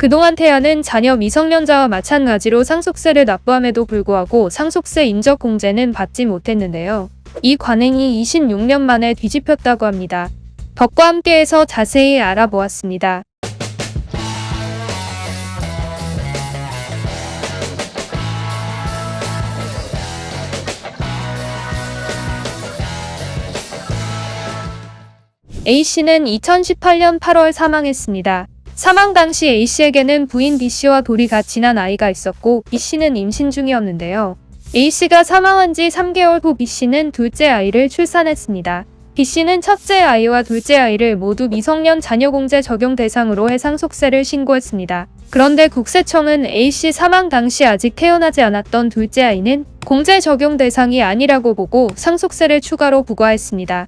그동안 태아는 자녀 미성년자와 마찬가지로 상속세를 납부함에도 불구하고 상속세 인적 공제는 받지 못했는데요. 이 관행이 26년 만에 뒤집혔다고 합니다. 덕과 함께해서 자세히 알아보았습니다. A씨는 2018년 8월 사망했습니다. 사망 당시 A씨에게는 부인 B씨와 돌이가 지난 아이가 있었고 B씨는 임신 중이었는데요. A씨가 사망한 지 3개월 후 B씨는 둘째 아이를 출산했습니다. B씨는 첫째 아이와 둘째 아이를 모두 미성년 자녀공제 적용 대상으로 해 상속세를 신고했습니다. 그런데 국세청은 A씨 사망 당시 아직 태어나지 않았던 둘째 아이는 공제 적용 대상이 아니라고 보고 상속세를 추가로 부과했습니다.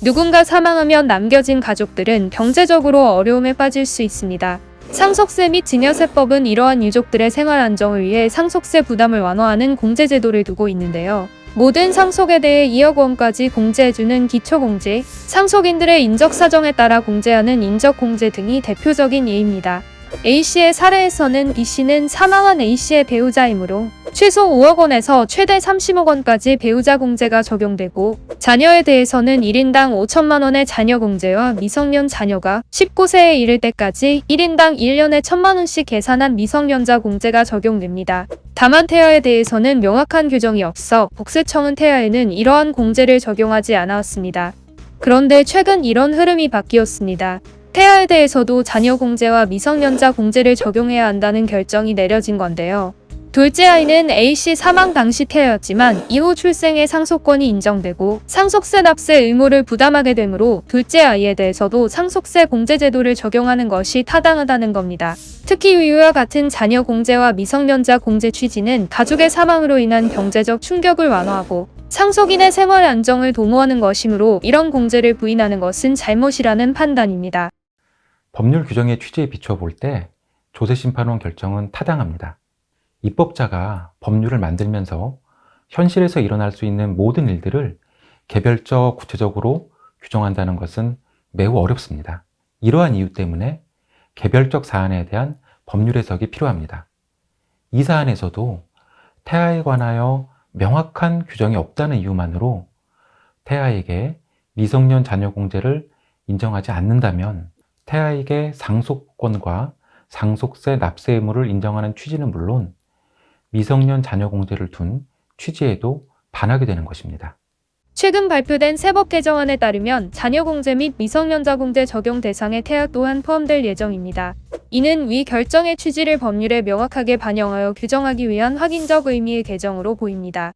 누군가 사망하면 남겨진 가족들은 경제적으로 어려움에 빠질 수 있습니다. 상속세 및 증여세법은 이러한 유족들의 생활 안정을 위해 상속세 부담을 완화하는 공제제도를 두고 있는데요. 모든 상속에 대해 2억 원까지 공제해주는 기초공제, 상속인들의 인적사정에 따라 공제하는 인적공제 등이 대표적인 예입니다. A씨의 사례에서는 B씨는 사망한 A씨의 배우자이므로 최소 5억 원에서 최대 30억 원까지 배우자 공제가 적용되고 자녀에 대해서는 1인당 5천만 원의 자녀 공제와 미성년 자녀가 19세에 이를 때까지 1인당 1년에 1천만 원씩 계산한 미성년자 공제가 적용됩니다. 다만 태아에 대해서는 명확한 규정이 없어 국세청은 태아에는 이러한 공제를 적용하지 않았습니다. 그런데 최근 이런 흐름이 바뀌었습니다. 태아에 대해서도 자녀 공제와 미성년자 공제를 적용해야 한다는 결정이 내려진 건데요. 둘째 아이는 A씨 사망 당시 태아였지만 이후 출생의 상속권이 인정되고 상속세 납세 의무를 부담하게 되므로 둘째 아이에 대해서도 상속세 공제제도를 적용하는 것이 타당하다는 겁니다. 특히 위와 같은 자녀 공제와 미성년자 공제 취지는 가족의 사망으로 인한 경제적 충격을 완화하고 상속인의 생활 안정을 도모하는 것이므로 이런 공제를 부인하는 것은 잘못이라는 판단입니다. 법률 규정의 취지에 비춰 볼 때 조세심판원 결정은 타당합니다. 입법자가 법률을 만들면서 현실에서 일어날 수 있는 모든 일들을 개별적 구체적으로 규정한다는 것은 매우 어렵습니다. 이러한 이유 때문에 개별적 사안에 대한 법률 해석이 필요합니다. 이 사안에서도 태아에 관하여 명확한 규정이 없다는 이유만으로 태아에게 미성년 자녀 공제를 인정하지 않는다면 태아에게 상속권과 상속세 납세 의무를 인정하는 취지는 물론 미성년 자녀 공제를 둔 취지에도 반하게 되는 것입니다. 최근 발표된 세법 개정안에 따르면 자녀 공제 및 미성년자 공제 적용 대상에 태아 또한 포함될 예정입니다. 이는 위 결정의 취지를 법률에 명확하게 반영하여 규정하기 위한 확인적 의미의 개정으로 보입니다.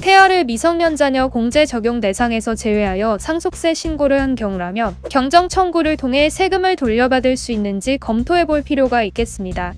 태아를 미성년 자녀 공제 적용 대상에서 제외하여 상속세 신고를 한 경우라면 경정 청구를 통해 세금을 돌려받을 수 있는지 검토해 볼 필요가 있겠습니다.